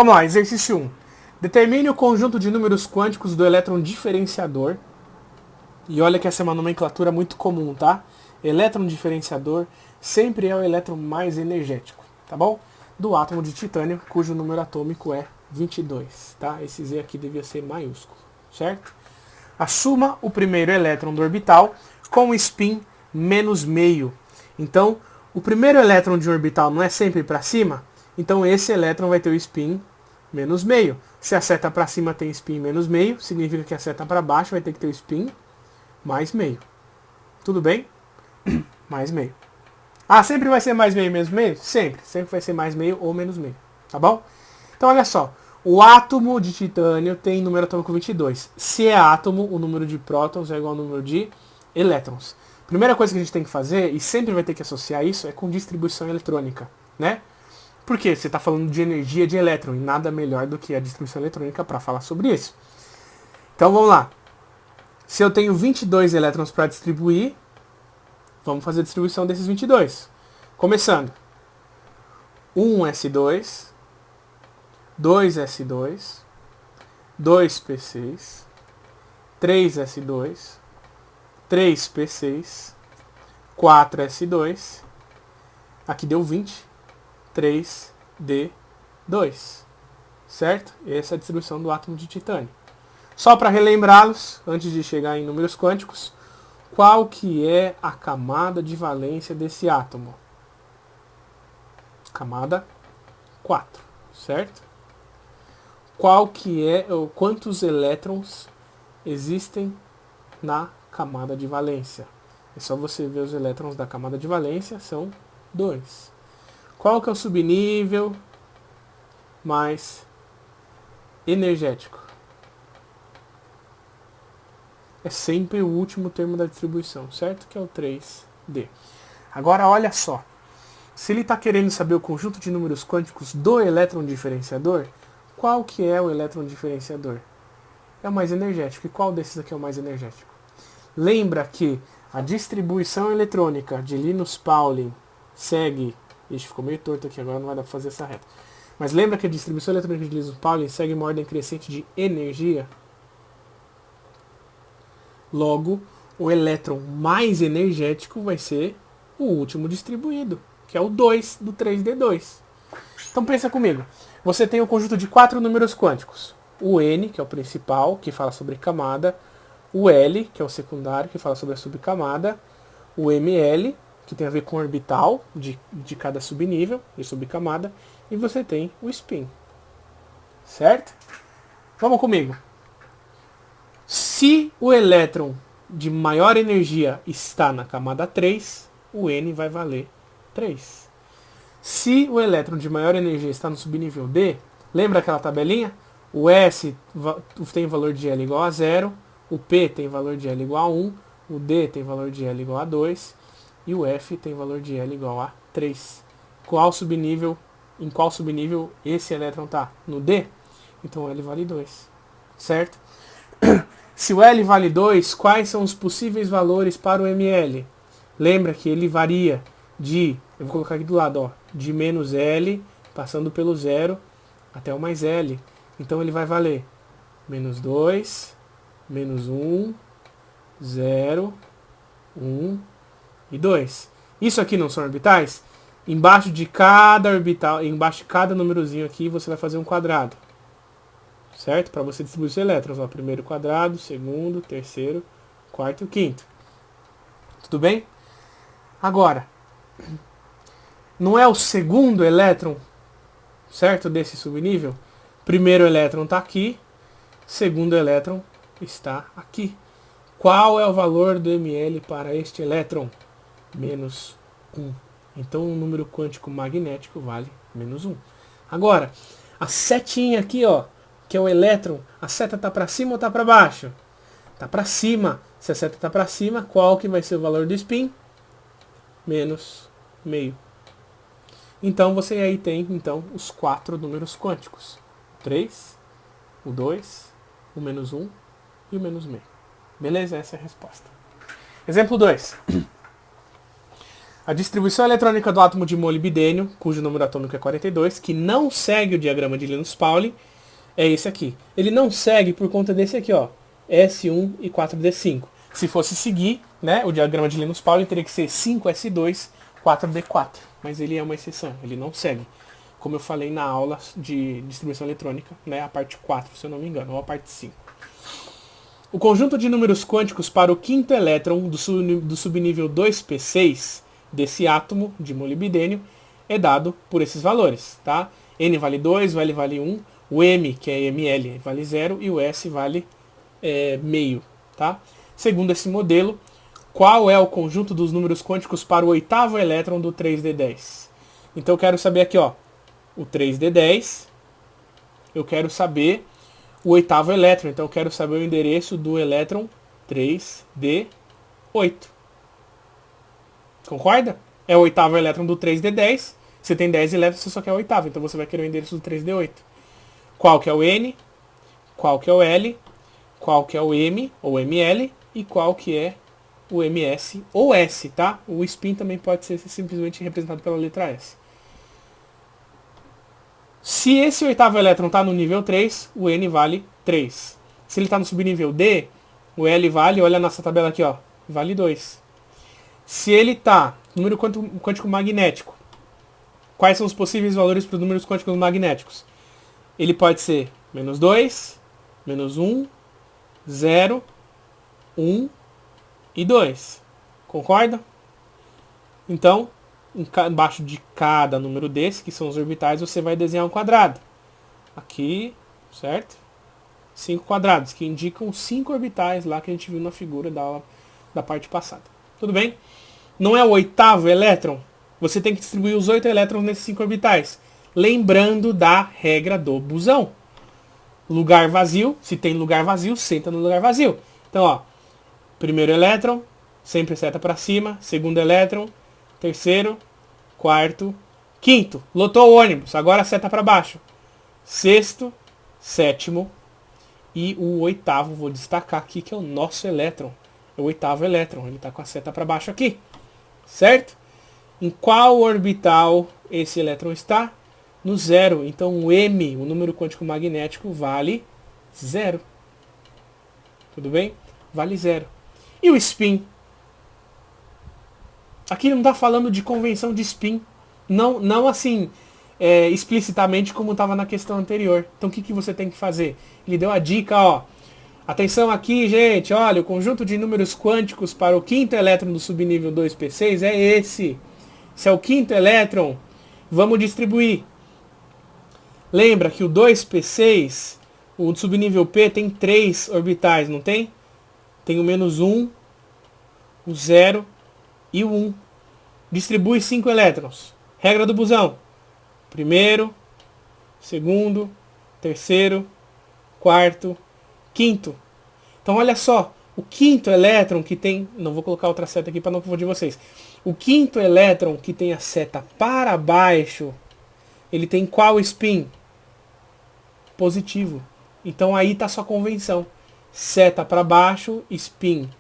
Vamos lá, exercício 1. Determine o conjunto de números quânticos do elétron diferenciador. E olha que essa é uma nomenclatura muito comum, tá? Elétron diferenciador sempre é o elétron mais energético, tá bom? Do átomo de titânio, cujo número atômico é 22, tá? Esse Z aqui devia ser maiúsculo, certo? Assuma o primeiro elétron do orbital com spin menos meio. Então, o primeiro elétron de um orbital não é sempre para cima? Então esse elétron vai ter o spin menos meio. Se a seta para cima tem spin menos meio, significa que a seta para baixo vai ter que ter o spin mais meio. Tudo bem? Mais meio. Ah, sempre vai ser mais meio, menos meio? Sempre. Sempre vai ser mais meio ou menos meio. Tá bom? Então olha só. O átomo de titânio tem número atômico 22. Se é átomo, o número de prótons é igual ao número de elétrons. Primeira coisa que a gente tem que fazer, e sempre vai ter que associar isso, é com distribuição eletrônica, né? Por quê? Você está falando de energia de elétron, e nada melhor do que a distribuição eletrônica para falar sobre isso. Então vamos lá. Se eu tenho 22 elétrons para distribuir, vamos fazer a distribuição desses 22. Começando. 1s2, 2s2, 2p6, 3s2, 3p6, 4s2, aqui deu 20, 3d2, certo? Essa é a distribuição do átomo de titânio. Só para relembrá-los, antes de chegar em números quânticos, qual que é a camada de valência desse átomo? Camada 4, certo? Qual que é, quantos elétrons existem na camada de valência? É só você ver os elétrons da camada de valência, são 2. Qual que é o subnível mais energético? É sempre o último termo da distribuição, certo? Que é o 3D. Agora olha só. Se ele está querendo saber o conjunto de números quânticos do elétron diferenciador, qual que é o elétron diferenciador? É o mais energético. E qual desses aqui é o mais energético? Lembra que a distribuição eletrônica de Linus Pauling segue... Ixi, ficou meio torto aqui, agora não vai dar para fazer essa reta. Mas lembra que a distribuição eletrônica de Linus Pauling segue uma ordem crescente de energia? Logo, o elétron mais energético vai ser o último distribuído, que é o 2 do 3D2. Então pensa comigo. Você tem um conjunto de 4 números quânticos. O N, que é o principal, que fala sobre camada. O L, que é o secundário, que fala sobre a subcamada. O ML, que tem a ver com o orbital de cada subnível, de subcamada. E você tem o spin. Certo? Vamos comigo. Se o elétron de maior energia está na camada 3, o N vai valer 3. Se o elétron de maior energia está no subnível D, lembra aquela tabelinha? O S tem valor de L igual a 0, o P tem valor de L igual a 1, o D tem valor de L igual a 2 e o F tem valor de L igual a 3. Em qual subnível esse elétron está? No D? Então L vale 2, certo? Se o L vale 2, quais são os possíveis valores para o ML? Lembra que ele varia de, eu vou colocar aqui do lado, ó, de menos L, passando pelo 0, até o mais L. Então ele vai valer menos 2, menos 1, 0, 1 e 2. Isso aqui não são orbitais? Embaixo de cada orbital, embaixo de cada númerozinho aqui, você vai fazer um quadrado. Certo? Para você distribuir os elétrons. Ó, primeiro quadrado, segundo, terceiro, quarto e quinto. Tudo bem? Agora, não é o segundo elétron, certo, desse subnível? Primeiro elétron está aqui, segundo elétron está aqui. Qual é o valor do ml para este elétron? Menos 1. Então o número quântico magnético vale menos 1. Agora, a setinha aqui, ó, que é o elétron, a seta está para cima ou está para baixo? Está para cima. Se a seta está para cima, qual que vai ser o valor do spin? Menos meio. Então você aí tem os 4 números quânticos. O 3, o 2, o menos 1 e o menos meio. Beleza? Essa é a resposta. Exemplo 2. A distribuição eletrônica do átomo de molibdênio, cujo número atômico é 42, que não segue o diagrama de Linus-Pauling, é esse aqui. Ele não segue por conta desse aqui, ó, S1 e 4D5. Se fosse seguir, né, o diagrama de Linus-Pauling teria que ser 5S2, 4D4. Mas ele é uma exceção, ele não segue. Como eu falei na aula de distribuição eletrônica, né, a parte 4, se eu não me engano, ou a parte 5. O conjunto de números quânticos para o quinto elétron do subnível 2p6 desse átomo de molibdênio é dado por esses valores, tá? N vale 2, o L vale 1, o M, que é ml, vale 0 e o S vale meio, tá? Segundo esse modelo, qual é o conjunto dos números quânticos para o oitavo elétron do 3D10? Então eu quero saber aqui, ó, o 3D10, eu quero saber o oitavo elétron, então eu quero saber o endereço do elétron 3D8. Concorda? É o oitavo elétron do 3D10, você tem 10 elétrons, você só quer o oitavo, então você vai querer o endereço do 3D8. Qual que é o N, qual que é o L, qual que é o M ou ml e qual que é o ms ou S, tá? O spin também pode ser simplesmente representado pela letra S. Se esse oitavo elétron está no nível 3, o N vale 3. Se ele está no subnível D, o L vale, olha a nossa tabela aqui, ó, vale 2. Se ele está no número quântico magnético, quais são os possíveis valores para os números quânticos magnéticos? Ele pode ser menos 2, menos 1, 0, 1 e 2. Concorda? Então, embaixo de cada número desse, que são os orbitais, você vai desenhar um quadrado. Aqui, certo? 5 quadrados, que indicam 5 orbitais lá que a gente viu na figura da parte passada. Tudo bem? Não é o oitavo elétron? Você tem que distribuir os 8 elétrons nesses 5 orbitais. Lembrando da regra do busão. Lugar vazio, se tem lugar vazio, senta no lugar vazio. Então, ó, primeiro elétron, sempre seta para cima. Segundo elétron, terceiro, quarto, quinto. Lotou o ônibus, agora seta para baixo. Sexto, sétimo e o oitavo, vou destacar aqui que é o nosso elétron. É o oitavo elétron, ele está com a seta para baixo aqui. Certo? Em qual orbital esse elétron está? No zero. Então o M, o número quântico magnético, vale 0. Tudo bem? Vale 0. E o spin? Aqui não está falando de convenção de spin. Não assim, explicitamente como estava na questão anterior. Então o que você tem que fazer? Ele deu a dica, ó. Atenção aqui, gente. Olha, o conjunto de números quânticos para o quinto elétron do subnível 2p6 é esse. Esse é o quinto elétron. Vamos distribuir. Lembra que o 2p6, o subnível P, tem 3 orbitais, não tem? Tem o menos 1, o 0 e o 1. Distribui 5 elétrons. Regra do busão. Primeiro, segundo, terceiro, quarto, quinto. Então olha só, o quinto elétron que tem... Não vou colocar outra seta aqui para não confundir vocês. O quinto elétron que tem a seta para baixo, ele tem qual spin? Positivo. Então aí está sua convenção. Seta para baixo, spin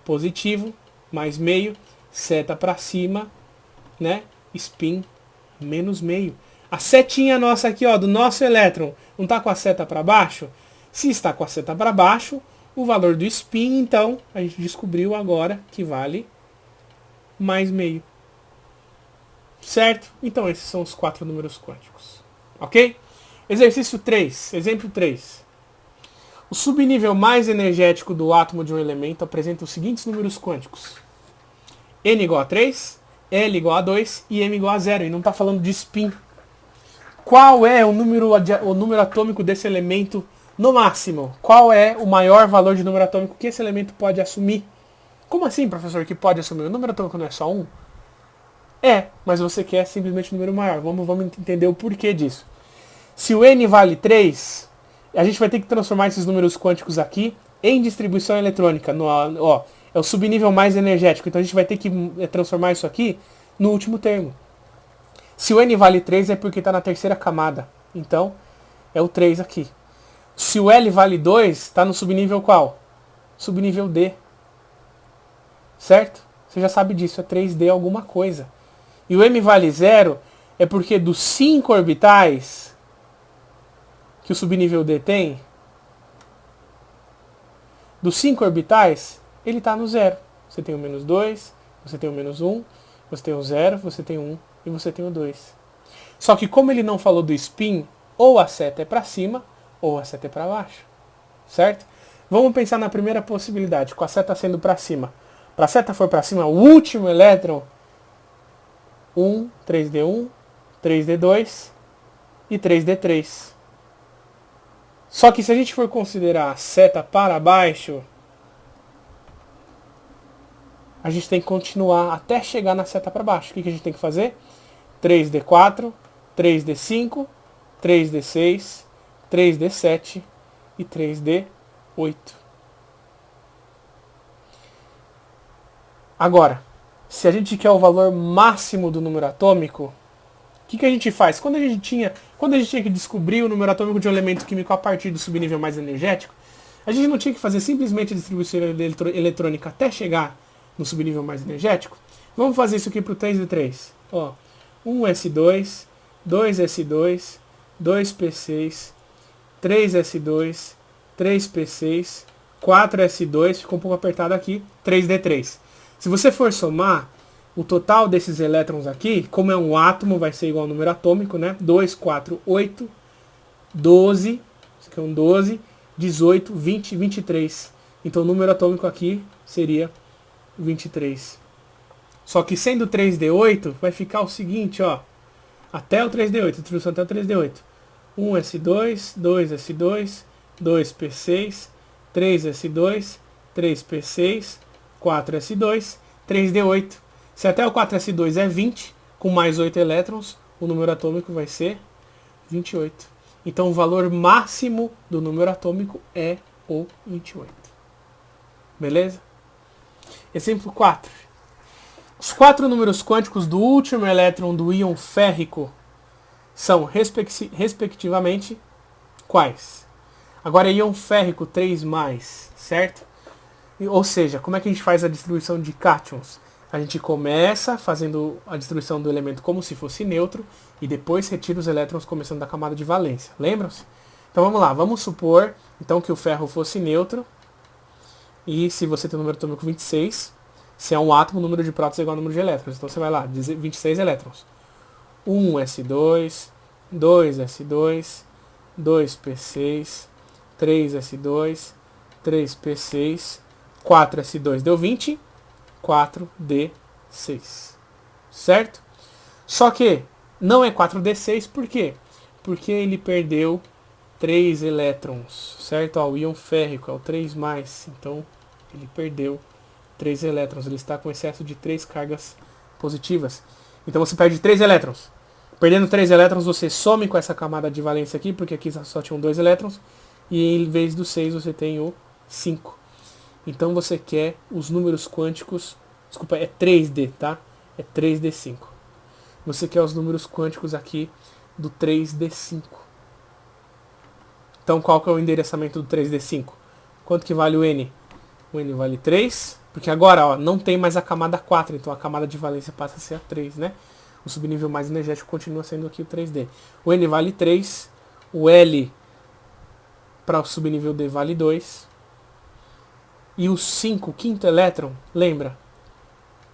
positivo, mais meio. Seta para cima, né? Spin menos meio. A setinha nossa aqui, ó, do nosso elétron, não está com a seta para baixo? Se está com a seta para baixo, o valor do spin, então, a gente descobriu agora que vale mais meio. Certo? Então esses são os 4 números quânticos. Ok? Exercício 3. Exemplo 3. O subnível mais energético do átomo de um elemento apresenta os seguintes números quânticos. N igual a 3, L igual a 2 e M igual a 0. E não está falando de spin. Qual é o número atômico desse elemento no máximo? Qual é o maior valor de número atômico que esse elemento pode assumir? Como assim, professor, que pode assumir? O número atômico não é só 1? É, mas você quer simplesmente o número maior. Vamos entender o porquê disso. Se o N vale 3, a gente vai ter que transformar esses números quânticos aqui em distribuição eletrônica. É o subnível mais energético. Então a gente vai ter que transformar isso aqui no último termo. Se o N vale 3 é porque está na terceira camada. Então é o 3 aqui. Se o L vale 2, está no subnível qual? Subnível D. Certo? Você já sabe disso, é 3D alguma coisa. E o m vale 0 é porque dos 5 orbitais que o subnível D tem, dos 5 orbitais, ele está no 0. Você tem o menos 2, você tem o menos 1, você tem o 0, você tem o 1 e você tem o 2. Só que como ele não falou do spin, ou a seta é para cima, ou a seta é para baixo. Certo? Vamos pensar na primeira possibilidade, com a seta sendo para cima. Para a seta for para cima, o último elétron, 1, 3D1, 3D2 e 3D3. Só que se a gente for considerar a seta para baixo, a gente tem que continuar até chegar na seta para baixo. O que a gente tem que fazer? 3D4, 3D5, 3D6, 3D7 e 3D8. Agora, se a gente quer o valor máximo do número atômico, o que a gente faz? Quando a gente tinha que descobrir o número atômico de um elemento químico a partir do subnível mais energético, a gente não tinha que fazer simplesmente a distribuição eletrônica até chegar no subnível mais energético? Vamos fazer isso aqui para o 3D3. Ó, 1S2, 2S2, 2P6, 3S2, 3P6, 4S2, ficou um pouco apertado aqui, 3D3. Se você for somar, o total desses elétrons aqui, como é um átomo, vai ser igual ao número atômico, né? 2, 4, 8, 12, isso aqui é um 12, 18, 20, 23. Então o número atômico aqui seria 23. Só que sendo 3D8, vai ficar o seguinte, ó. Até o 3D8, distribuição até o 3D8. 1S2, 2S2, 2P6, 3S2, 3P6, 4S2, 3D8. Se até o 4S2 é 20, com mais 8 elétrons, o número atômico vai ser 28. Então o valor máximo do número atômico é o 28. Beleza? Exemplo 4. Os 4 números quânticos do último elétron do íon férrico são, respectivamente, quais? Agora é íon férrico 3+, certo? Ou seja, como é que a gente faz a distribuição de cátions? A gente começa fazendo a distribuição do elemento como se fosse neutro e depois retira os elétrons começando da camada de valência. Lembram-se? Então vamos lá, vamos supor então que o ferro fosse neutro e se você tem o número atômico 26, se é um átomo, o número de prótons é igual ao número de elétrons. Então você vai lá, 26 elétrons. 1s2, 2s2, 2p6, 3s2, 3p6, 4s2 deu 20, 4d6. Certo? Só que não é 4d6, por quê? Porque ele perdeu 3 elétrons, certo? Ó, o íon férrico é o 3+, então ele perdeu 3 elétrons, ele está com excesso de 3 cargas positivas. Então você perde 3 elétrons. Perdendo 3 elétrons, você some com essa camada de valência aqui, porque aqui só tinham 2 elétrons, e em vez do 6 você tem o 5. Então você quer os números quânticos, desculpa, é 3D, tá? É 3D5. Você quer os números quânticos aqui do 3D5. Então qual que é o endereçamento do 3D5? Quanto que vale o N? O N vale 3, porque agora ó, não tem mais a camada 4, então a camada de valência passa a ser a 3, né? O subnível mais energético continua sendo aqui o 3D. O N vale 3, o L para o subnível D vale 2, e o 5, o quinto elétron, lembra?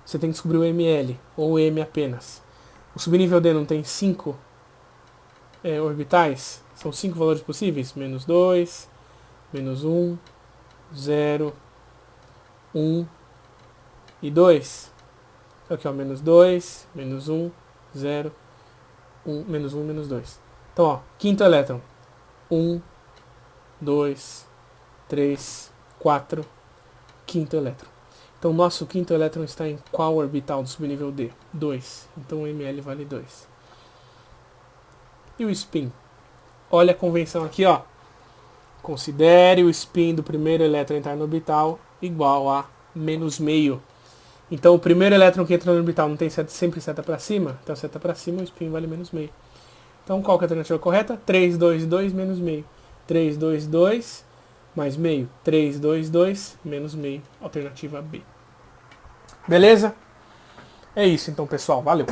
Você tem que descobrir o ML, ou o M apenas. O subnível D não tem 5 orbitais? São 5 valores possíveis? Menos 2, menos 1, 0, 1 e 2. Então aqui ó, menos 2, menos 1, 0, 1, menos 1, menos 2. Então ó, quinto elétron. 1, 2, 3, 4, quinto elétron. Então nosso quinto elétron está em qual orbital do subnível D? 2. Então o ml vale 2. E o spin? Olha a convenção aqui, ó. Considere o spin do primeiro elétron entrar no orbital igual a menos meio. Então o primeiro elétron que entra no orbital não tem sempre seta para cima? Então seta para cima, o spin vale menos meio. Então qual que é a alternativa correta? 3, 2, 2, menos meio. 3, 2, 2, mais meio. 3, 2, 2, menos meio. Alternativa B. Beleza? É isso então, pessoal. Valeu!